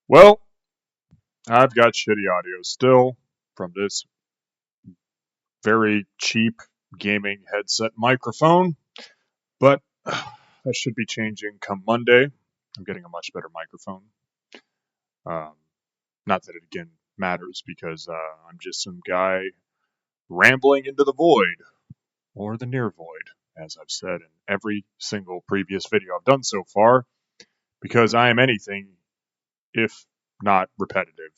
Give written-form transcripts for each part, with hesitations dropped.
Well, I've got shitty audio still from this very cheap gaming headset microphone, but that should be changing come Monday. I'm getting a much better microphone. Um, Not that it again matters because I'm just some guy rambling into the void or the near void, as I've said in every single previous video I've done so far, because I am anything if not repetitive.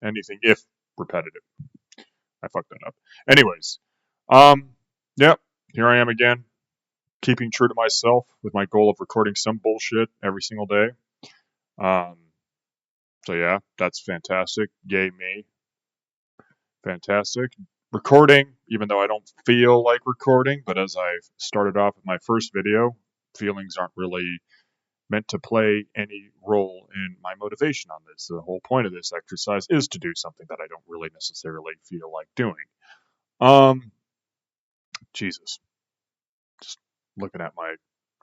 Anything if repetitive. I fucked that up. Anyways, um, yep, here I am again, keeping true to myself with my goal of recording some bullshit every single day. Um, so yeah, that's fantastic. Yay me, fantastic. Recording, even though I don't feel like recording, but as I started off with my first video, feelings aren't really meant to play any role in my motivation on this. The whole point of this exercise is to do something that I don't really necessarily feel like doing. Um, Jesus. Just looking at my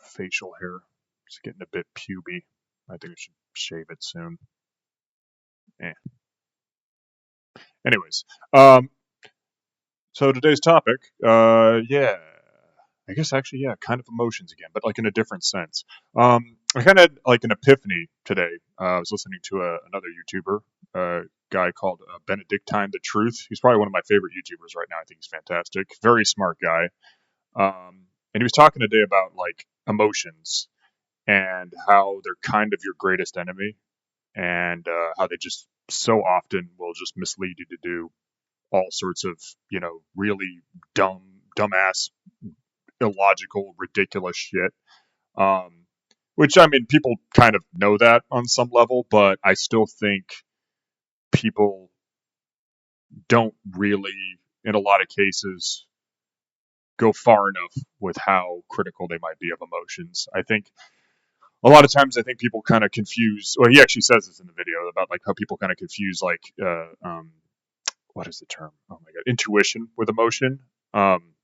facial hair. It's getting a bit puby. I think I should shave it soon. Eh. Anyways, so today's topic, I guess actually, yeah, kind of emotions again, but like in a different sense. I kind of had like an epiphany today. I was listening to another YouTuber, a guy called Benedictine the Truth. He's probably one of my favorite YouTubers right now. I think he's fantastic. Very smart guy. And he was talking today about like emotions and how they're kind of your greatest enemy, and how they just so often will just mislead you to do all sorts of really dumbass, illogical, ridiculous shit. Um, which I mean, people kind of know that on some level, but I still think people don't really, in a lot of cases, go far enough with how critical they might be of emotions. I think a lot of times I think people kind of confuse. Well, he actually says this in the video about like how people kind of confuse like what is the term? Oh my god, intuition with emotion. Um,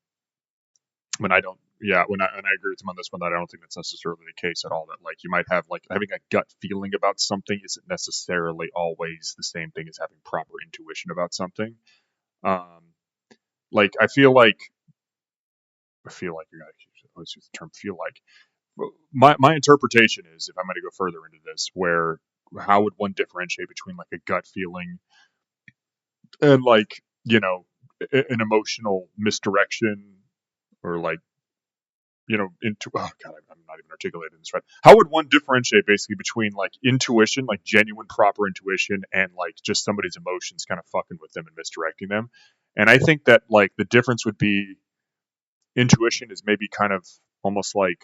when I don't, yeah, when I agree with him on this one, that I don't think that's necessarily the case at all. That like you might have like having a gut feeling about something isn't necessarily always the same thing as having proper intuition about something. Um, like I feel like you're gonna always use the term feel like. My interpretation is, if I'm going to go further into this, where how would one differentiate between like a gut feeling and like an emotional misdirection, or like into oh god, I'm not even articulating this right. How would one differentiate basically between like intuition, like genuine proper intuition, and like just somebody's emotions kind of fucking with them and misdirecting them? And I think that like the difference would be intuition is maybe kind of almost like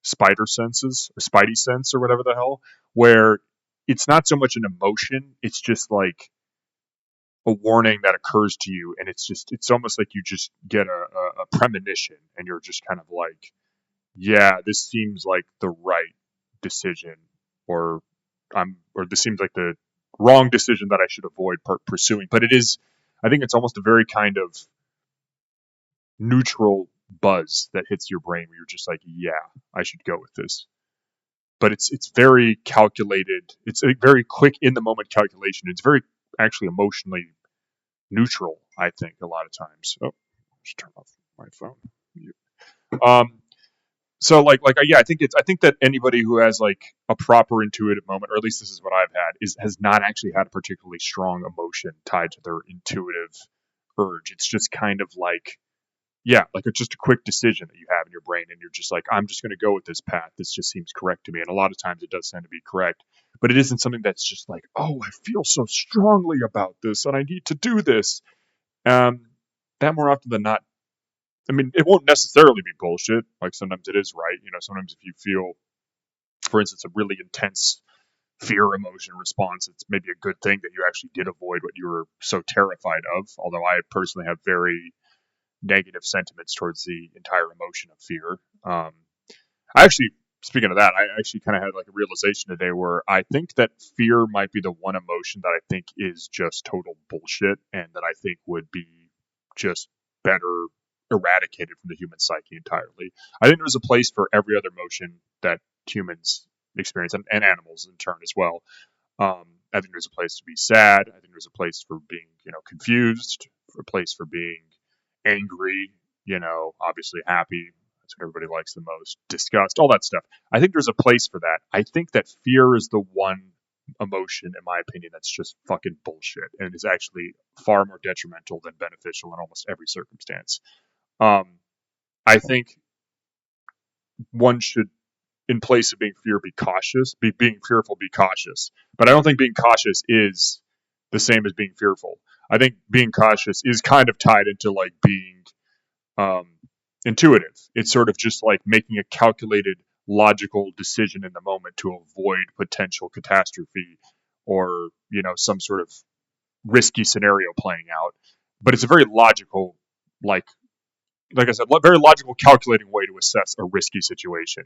spider senses or spidey sense or whatever the hell, where it's not so much an emotion, it's just like a warning that occurs to you, and it's almost like you just get a premonition, and you're just kind of like, yeah, this seems like the right decision, or or this seems like the wrong decision that I should avoid pursuing. But it is, I think it's almost a very kind of neutral buzz that hits your brain where you're just like, yeah, I should go with this. But it's very calculated. It's a very quick in the moment calculation. It's very actually emotionally neutral, I think, a lot of times. Oh, just turn off my phone. Um, so yeah, I think that anybody who has like a proper intuitive moment, or at least this is what I've had, is has not actually had a particularly strong emotion tied to their intuitive urge. It's just kind of like, yeah, like it's just a quick decision that you have in your brain, and you're just like, I'm just going to go with this path. This just seems correct to me, and a lot of times it does tend to be correct, but it isn't something that's just like, oh, I feel so strongly about this and I need to do this. Um, that more often than not, I mean, it won't necessarily be bullshit. Like sometimes it is right. Sometimes if you feel, for instance, a really intense fear emotion response, it's maybe a good thing that you actually did avoid what you were so terrified of. Although I personally have very negative sentiments towards the entire emotion of fear. I actually, speaking of that, I actually kind of had like a realization today where I think that fear might be the one emotion that I think is just total bullshit, and that I think would be just better eradicated from the human psyche entirely. I think there's a place for every other emotion that humans experience, and animals in turn as well. I think there's a place to be sad. I think there's a place for being, confused, a place for being angry, obviously happy. That's what everybody likes the most. Disgust, all that stuff. I think there's a place for that. I think that fear is the one emotion, in my opinion, that's just fucking bullshit and is actually far more detrimental than beneficial in almost every circumstance. I think one should, in place of being be cautious. Being fearful, be cautious. But I don't think being cautious is the same as being fearful. I think being cautious is kind of tied into like being um, intuitive. It's sort of just like making a calculated, logical decision in the moment to avoid potential catastrophe or some sort of risky scenario playing out. But it's a very logical, like I said, very logical, calculating way to assess a risky situation.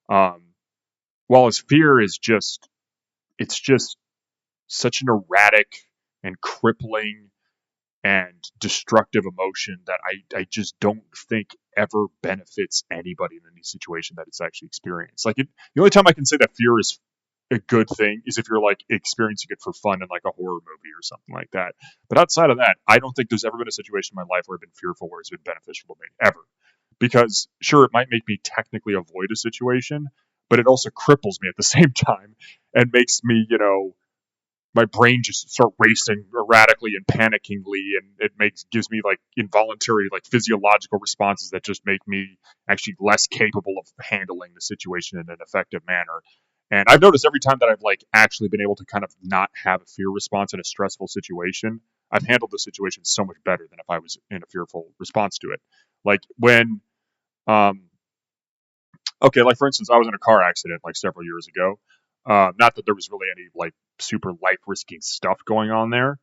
Um, while his fear is it's just such an erratic and crippling and destructive emotion that I just don't think ever benefits anybody in any situation that it's actually experienced. Like the only time I can say that fear is a good thing is if you're like experiencing it for fun in like a horror movie or something like that. But outside of that, I don't think there's ever been a situation in my life where I've been fearful where it's been beneficial to me ever. Because sure, it might make me technically avoid a situation, but it also cripples me at the same time and makes me, my brain just start racing erratically and panickingly, and it gives me like involuntary, like physiological responses that just make me actually less capable of handling the situation in an effective manner. And I've noticed every time that I've like actually been able to kind of not have a fear response in a stressful situation, I've handled the situation so much better than if I was in a fearful response to it. Like when um, okay, like for instance, I was in a car accident like several years ago. Not that there was really any like super life risking stuff going on there,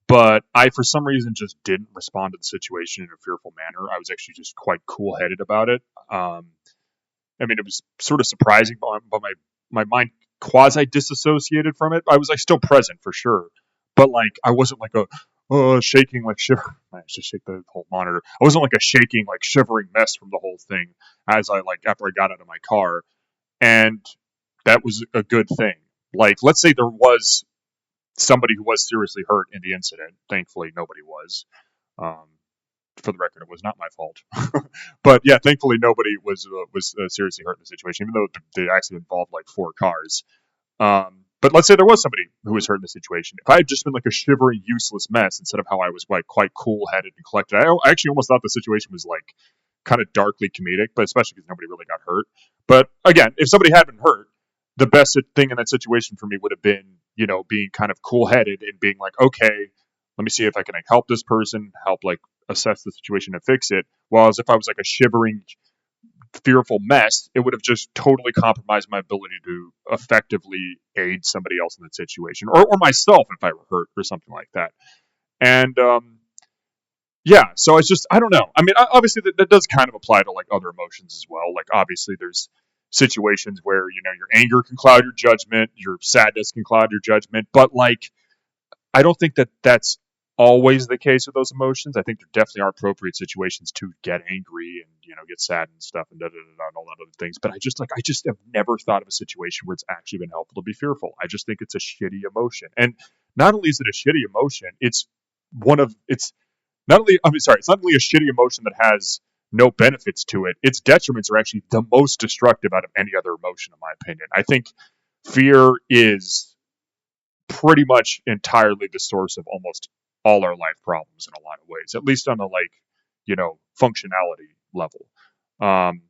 but I for some reason just didn't respond to the situation in a fearful manner. I was actually just quite cool headed about it. I mean, it was sort of surprising, but my mind quasi disassociated from it. I was like still present for sure, but like I wasn't like a shaking like shiver. I just shake the whole monitor. I wasn't like a shaking like shivering mess from the whole thing as I like after I got out of my car, and that was a good thing. Like let's say there was somebody who was seriously hurt in the incident. Thankfully, nobody was. Um, for the record, it was not my fault. But yeah, thankfully nobody was seriously hurt in the situation, even though the accident involved like 4 cars. But let's say there was somebody who was hurt in the situation. If I had just been like a shivering, useless mess instead of how I was like quite cool-headed and collected, I actually almost thought the situation was like kind of darkly comedic, but especially because nobody really got hurt. But again, if somebody had been hurt, the best thing in that situation for me would have been, being kind of cool-headed and being like, okay, let me see if I can like, help this person, help like assess the situation and fix it. Whereas if I was like a shivering, fearful mess, it would have just totally compromised my ability to effectively aid somebody else in that situation, or myself if I were hurt or something like that. And yeah, so it's just I don't know. I mean, obviously that does kind of apply to like other emotions as well. Like obviously there's situations where your anger can cloud your judgment, your sadness can cloud your judgment, but like I don't think that that's always the case with those emotions. I think there definitely are appropriate situations to get angry and get sad and stuff and and all that other things. But I just have never thought of a situation where it's actually been helpful to be fearful. I just think it's a shitty emotion, and not only is it a shitty emotion, it's not only it's not only a shitty emotion that has no benefits to it. Its detriments are actually the most destructive out of any other emotion, in my opinion. I think fear is pretty much entirely the source of almost all our life problems in a lot of ways, at least on a like, functionality level. Um,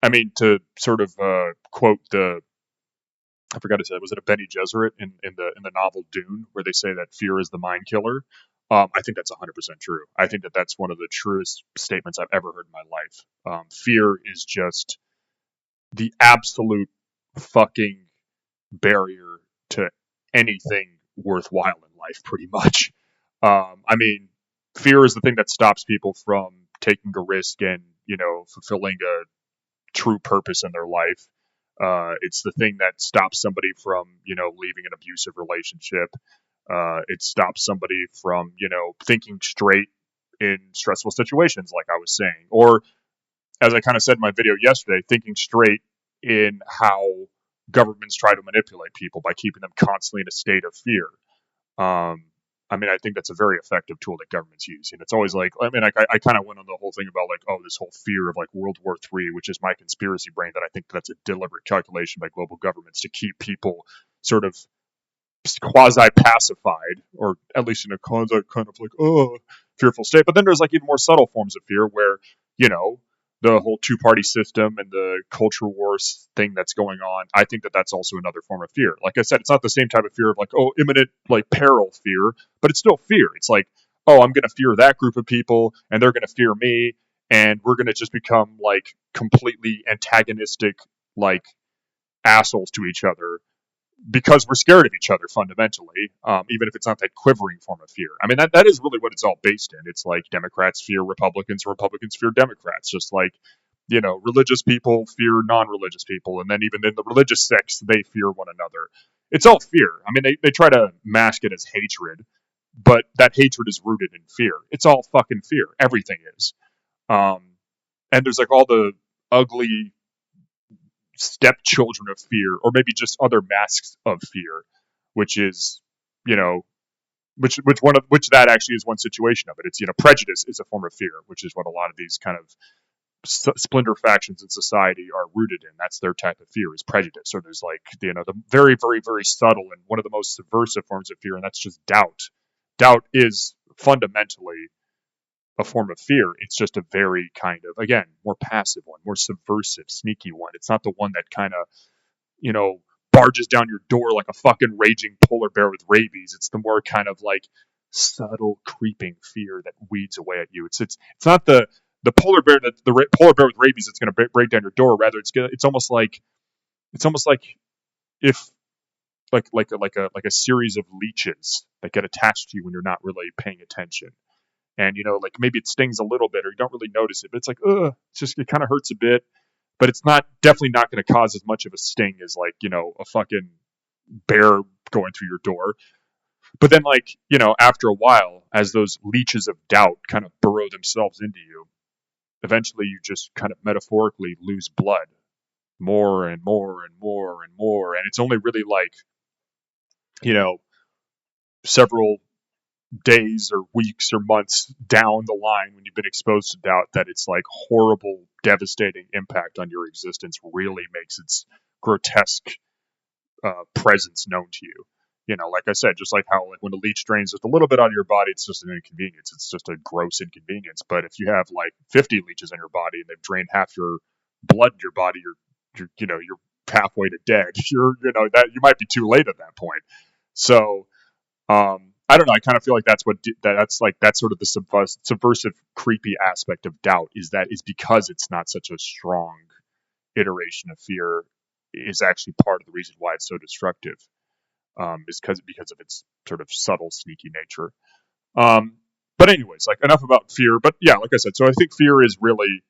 I mean, to sort of quote I forgot to say, was it a Benny Gesserit in the novel Dune, where they say that fear is the mind killer? I think that's 100% true. I think that that's one of the truest statements I've ever heard in my life. Fear is just the absolute fucking barrier to anything worthwhile in life, pretty much. I mean, fear is the thing that stops people from taking a risk and, fulfilling a true purpose in their life. It's the thing that stops somebody from, leaving an abusive relationship. It stops somebody from, thinking straight in stressful situations, like I was saying. Or, as I kind of said in my video yesterday, thinking straight in how governments try to manipulate people by keeping them constantly in a state of fear. Um, I mean, I think that's a very effective tool that governments use. And it's always like, I mean, I kind of went on the whole thing about like, oh, this whole fear of like World War III, which is my conspiracy brain, that I think that's a deliberate calculation by global governments to keep people sort of quasi pacified, or at least in a quasi kind of like, oh, fearful state. But then there's like even more subtle forms of fear where, you know, the whole two-party system and the culture wars thing that's going on. I think that that's also another form of fear. Like I said, it's not the same type of fear of like, oh, imminent like peril fear, but it's still fear. It's like, oh, I'm going to fear that group of people and they're going to fear me, and we're going to just become like completely antagonistic, like assholes to each other because we're scared of each other fundamentally, even if it's not that quivering form of fear. I mean, that is really what it's all based in. It's like Democrats fear Republicans, Republicans fear Democrats, just like, you know, religious people fear non-religious people, and then even in the religious sects, they fear one another. It's all fear. I mean, they try to mask it as hatred, but that hatred is rooted in fear. It's all fucking fear. Everything is. Um, and there's like all the ugly stepchildren of fear, or maybe just other masks of fear, which is, you know, which that actually is one situation of it. It's, you know, prejudice is a form of fear, which is what a lot of these kind of splinter factions in society are rooted in. That's their type of fear, is prejudice. Or there's like, you know, the very, very, very subtle and one of the most subversive forms of fear, and that's just doubt. Doubt is fundamentally a form of fear. It's just a very kind of, again, more passive one, more subversive, sneaky one. It's not the one that kind of, you know, barges down your door like a fucking raging polar bear with rabies. It's the more kind of like subtle, creeping fear that weeds away at you. It's not the polar bear that polar bear with rabies that's going to break down your door. Rather, it's almost like if like a series of leeches that get attached to you when you're not really paying attention. And, you know, like maybe it stings a little bit or you don't really notice it, but it's like, it kind of hurts a bit, but it's definitely not going to cause as much of a sting as like, you know, a fucking bear going through your door. But then, like, you know, after a while, as those leeches of doubt kind of burrow themselves into you, eventually you just kind of metaphorically lose blood more and more and more and more. And it's only really like, you know, several days or weeks or months down the line when you've been exposed to doubt that it's like horrible, devastating impact on your existence really makes its grotesque presence known to you. You know, like I said, just like how like when a leech drains just a little bit out of your body, it's just an inconvenience. It's just a gross inconvenience. But if you have like 50 leeches in your body and they've drained half your blood in your body, you're you know, you're halfway to dead. You know, that you might be too late at that point. So I don't know. I kind of feel like that's sort of the subversive, creepy aspect of doubt is because it's not such a strong iteration of fear, is actually part of the reason why it's so destructive. Is because of its sort of subtle, sneaky nature. But anyways, like enough about fear. But yeah, like I said, so I think fear is really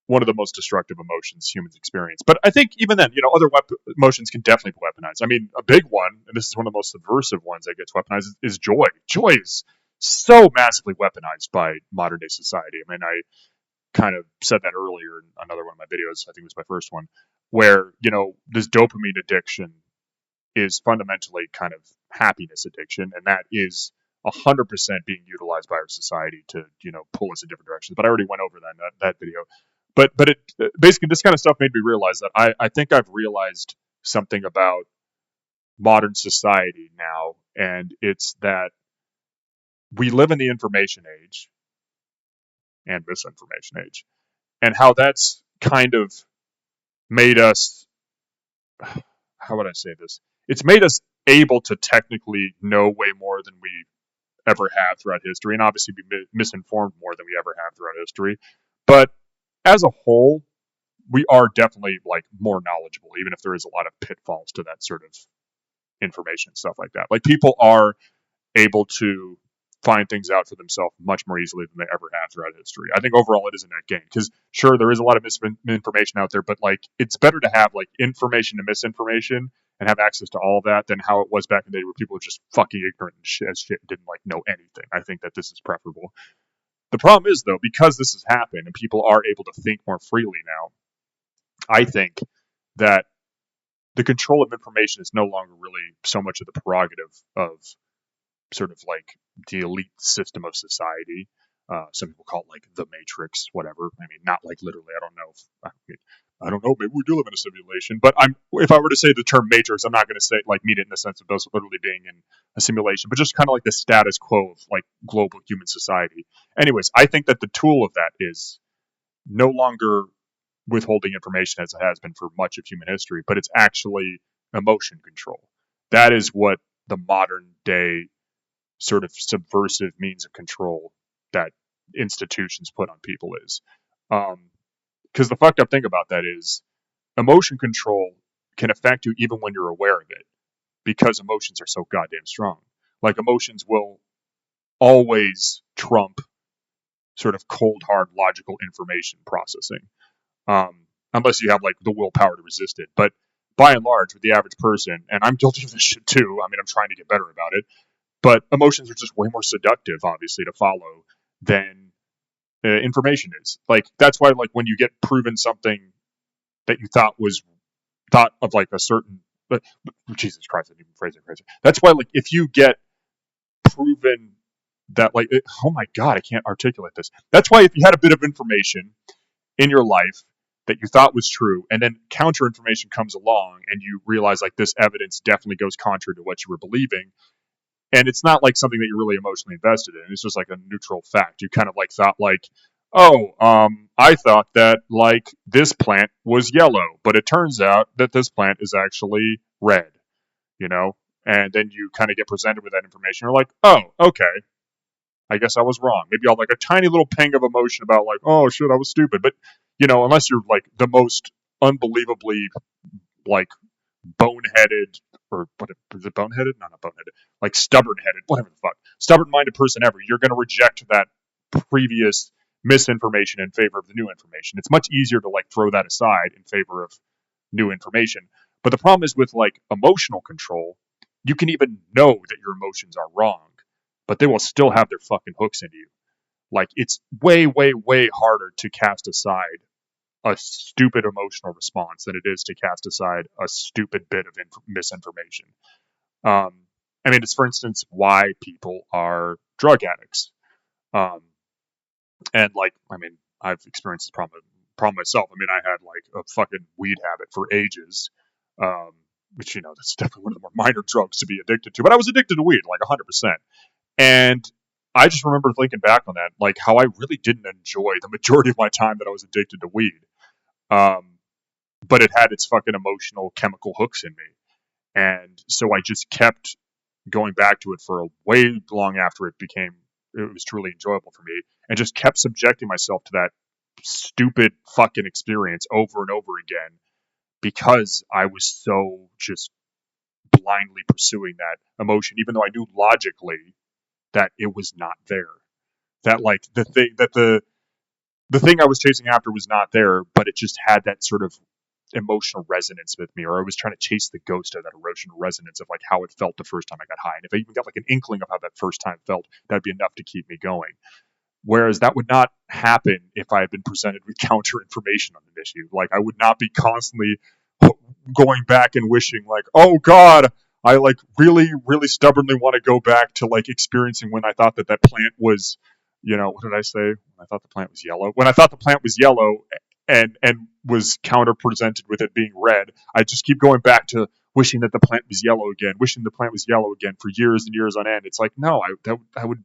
one of the most destructive emotions humans experience. But I think even then, you know, other emotions can definitely be weaponized. I mean, a big one, and this is one of the most subversive ones that gets weaponized, is joy. Joy is so massively weaponized by modern day society. I mean, I kind of said that earlier in another one of my videos. I think it was my first one, where, you know, this dopamine addiction is fundamentally kind of happiness addiction, and that is 100% being utilized by our society to, you know, pull us in different directions. But I already went over that video. But it basically, this kind of stuff made me realize that I think I've realized something about modern society now, and it's that we live in the information age and misinformation age, and how that's kind of made us, how would I say this? It's made us able to technically know way more than we ever have throughout history, and obviously be misinformed more than we ever have throughout history. But as a whole, we are definitely like more knowledgeable, even if there is a lot of pitfalls to that sort of information and stuff like that. Like people are able to find things out for themselves much more easily than they ever have throughout history. I think overall it is a net gain because sure there is a lot of misinformation out there, but like it's better to have like information and misinformation and have access to all of that than how it was back in the day where people were just fucking ignorant and as shit and didn't like know anything. I think that this is preferable. The problem is though, because this has happened and people are able to think more freely now, I think that the control of information is no longer really so much of the prerogative of sort of like the elite system of society. Some people call it like the Matrix, whatever. I mean, not like literally. I don't know. I don't know. Maybe we do live in a simulation. But if I were to say the term Matrix, I'm not going to say like mean it in the sense of those literally being in a simulation, but just kind of like the status quo of like global human society. Anyways, I think that the tool of that is no longer withholding information as it has been for much of human history, but it's actually emotion control. That is what the modern day sort of subversive means of control that institutions put on people is. Because the fucked up thing about that is emotion control can affect you even when you're aware of it, because emotions are so goddamn strong. Like emotions will always trump sort of cold, hard, logical information processing, unless you have like the willpower to resist it. But by and large, with the average person, and I'm guilty of this shit too. I mean, I'm trying to get better about it. But emotions are just way more seductive, obviously, to follow than information is. Like that's why, like when you get proven something that you thought of like a certain, but Jesus Christ, I didn't even phrase it crazy. That's why, like, if you get proven that, like, oh my God, I can't articulate this. That's why if you had a bit of information in your life that you thought was true, and then counter information comes along, and you realize like this evidence definitely goes contrary to what you were believing, and it's not like something that you're really emotionally invested in. It's just like a neutral fact. You kind of like thought like, oh, I thought that like this plant was yellow, but it turns out that this plant is actually red, you know? And then you kind of get presented with that information. You're like, oh, okay. I guess I was wrong. Maybe I'll like a tiny little pang of emotion about like, oh shit, I was stupid. But unless you're like the most unbelievably like boneheaded, or what is it, boneheaded? No, not boneheaded. Like stubborn-headed, whatever the fuck, stubborn-minded person ever, you're going to reject that previous misinformation in favor of the new information. It's much easier to like throw that aside in favor of new information. But the problem is with like emotional control, you can even know that your emotions are wrong, but they will still have their fucking hooks into you. Like it's way, way, way harder to cast aside a stupid emotional response than it is to cast aside a stupid bit of misinformation. Um, I mean, it's for instance why people are drug addicts. Um, and like, I mean, I've experienced this problem myself. I mean, I had like a fucking weed habit for ages, um, which that's definitely one of the more minor drugs to be addicted to. But I was addicted to weed, like 100%. And I just remember thinking back on that, like how I really didn't enjoy the majority of my time that I was addicted to weed. Um, but it had its fucking emotional chemical hooks in me. And so I just kept going back to it for a way long after it was truly enjoyable for me, and just kept subjecting myself to that stupid fucking experience over and over again because I was so just blindly pursuing that emotion, even though I knew logically that it was not there. That like the thing I was chasing after was not there, but it just had that sort of emotional resonance with me, or I was trying to chase the ghost of that emotional resonance of like how it felt the first time I got high. And if I even got like an inkling of how that first time felt, that'd be enough to keep me going. Whereas that would not happen if I had been presented with counter information on an issue. Like I would not be constantly going back and wishing like, oh God, I like really, really stubbornly want to go back to like experiencing when I thought that plant was, what did I say? When I thought the plant was yellow. When I thought the plant was yellow and was counter presented with it being red, I just keep going back to wishing that the plant was yellow again, wishing the plant was yellow again for years and years on end. It's like, no, I would,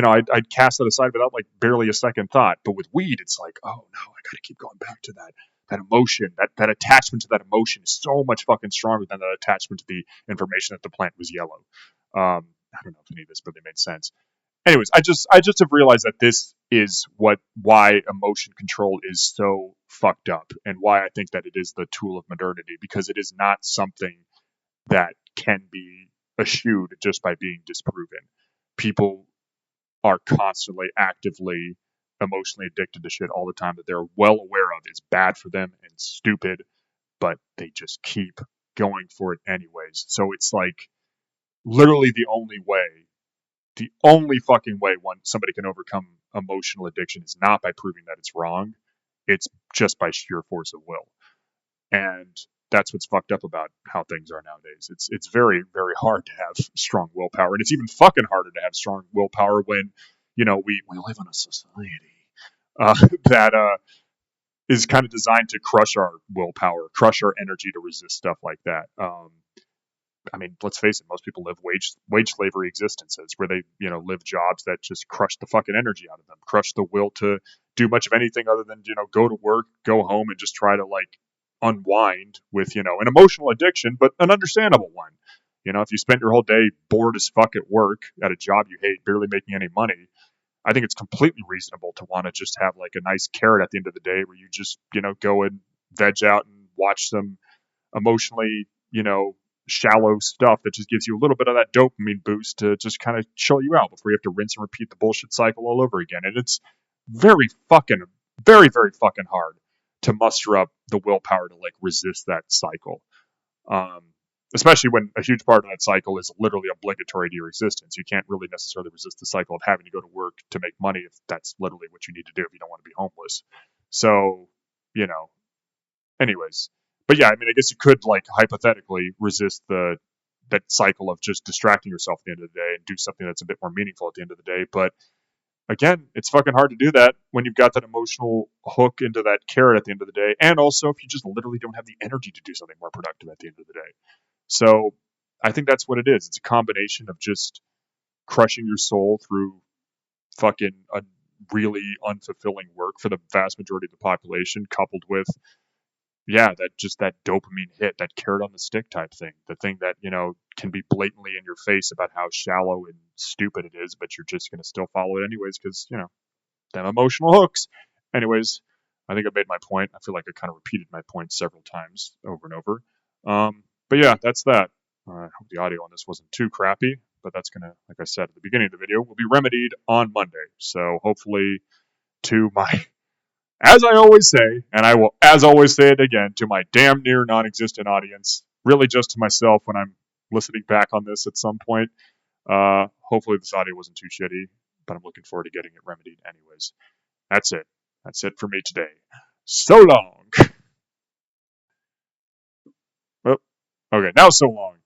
I'd cast that aside without like barely a second thought. But with weed, it's like, oh no, I got to keep going back to that emotion, that attachment to that emotion is so much fucking stronger than that attachment to the information that the plant was yellow. I don't know if any of this really made sense. Anyways, I just have realized that this is why emotion control is so fucked up, and why I think that it is the tool of modernity, because it is not something that can be eschewed just by being disproven. People are constantly actively emotionally addicted to shit all the time that they're well aware of is bad for them and stupid, but they just keep going for it anyways. So it's like literally the only fucking way somebody can overcome emotional addiction is not by proving that it's wrong. It's just by sheer force of will. And that's what's fucked up about how things are nowadays. It's very, very hard to have strong willpower, and it's even fucking harder to have strong willpower when, we live in a society that is kind of designed to crush our willpower, crush our energy to resist stuff like that. I mean, let's face it, most people live wage slavery existences where they, live jobs that just crush the fucking energy out of them, crush the will to do much of anything other than, go to work, go home, and just try to like unwind with, an emotional addiction, but an understandable one. If you spend your whole day bored as fuck at work at a job you hate, barely making any money, I think it's completely reasonable to want to just have like a nice carrot at the end of the day where you just, go and veg out and watch some emotionally, shallow stuff that just gives you a little bit of that dopamine boost to just kind of chill you out before you have to rinse and repeat the bullshit cycle all over again. And it's very fucking, very, very fucking hard to muster up the willpower to like resist that cycle. Um, Especially when a huge part of that cycle is literally obligatory to your existence. You can't really necessarily resist the cycle of having to go to work to make money if that's literally what you need to do if you don't want to be homeless. So, anyways. But yeah, I mean, I guess you could like hypothetically resist that cycle of just distracting yourself at the end of the day and do something that's a bit more meaningful at the end of the day. But again, it's fucking hard to do that when you've got that emotional hook into that carrot at the end of the day. And also if you just literally don't have the energy to do something more productive at the end of the day. So I think that's what it is. It's a combination of just crushing your soul through fucking a really unfulfilling work for the vast majority of the population, coupled with, that dopamine hit, that carrot on the stick type thing, the thing that, can be blatantly in your face about how shallow and stupid it is, but you're just going to still follow it anyways because, them emotional hooks. Anyways, I think I made my point. I feel like I kind of repeated my point several times over and over. But yeah, that's that. I hope the audio on this wasn't too crappy, but that's going to, like I said at the beginning of the video, will be remedied on Monday. So hopefully to my, as I always say, and I will as always say it again, to my damn near non-existent audience, really just to myself when I'm listening back on this at some point. Hopefully this audio wasn't too shitty, but I'm looking forward to getting it remedied anyways. That's it. That's it for me today. So long. Oh, okay, now so long.